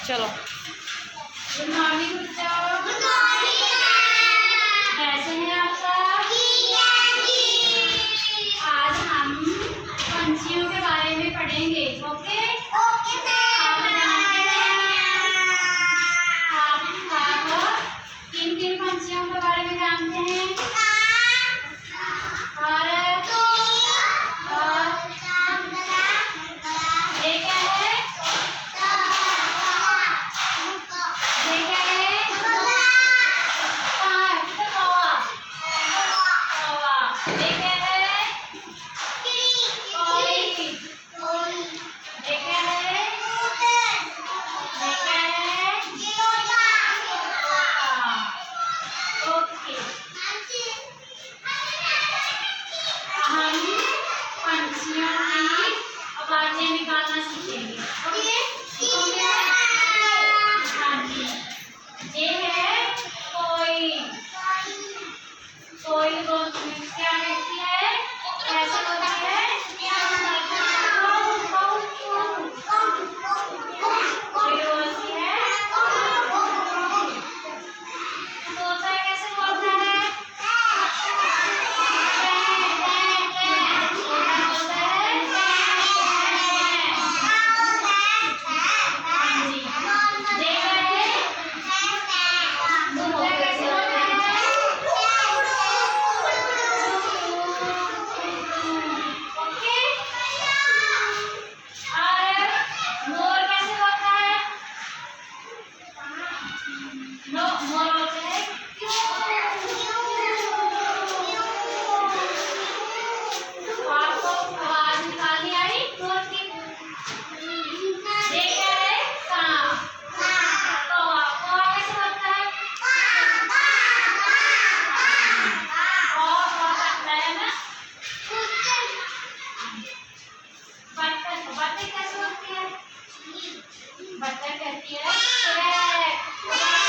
चलो। Good morning बच्चों। Good morning. कैसे हैं आप सब? आज हम पंछियों के बारे में पढ़ेंगे। ओके ओके आप जानते हैं आप किन किन पंछियों के बारे में जानते हैं? और ये क्या है? ये क्या है? कौवा। कौवा। ये क्या है? कोई। ये क्या है? ये क्या है? ओके हम पंछियों की आवाजें निकालना सीखेंगे। ओके हाँ जी। ये है कोई। कोई क्या कहती है? कैसे बोलती है? कोई बोलती है तोता कैसे बोलता है? बच्चा कहती है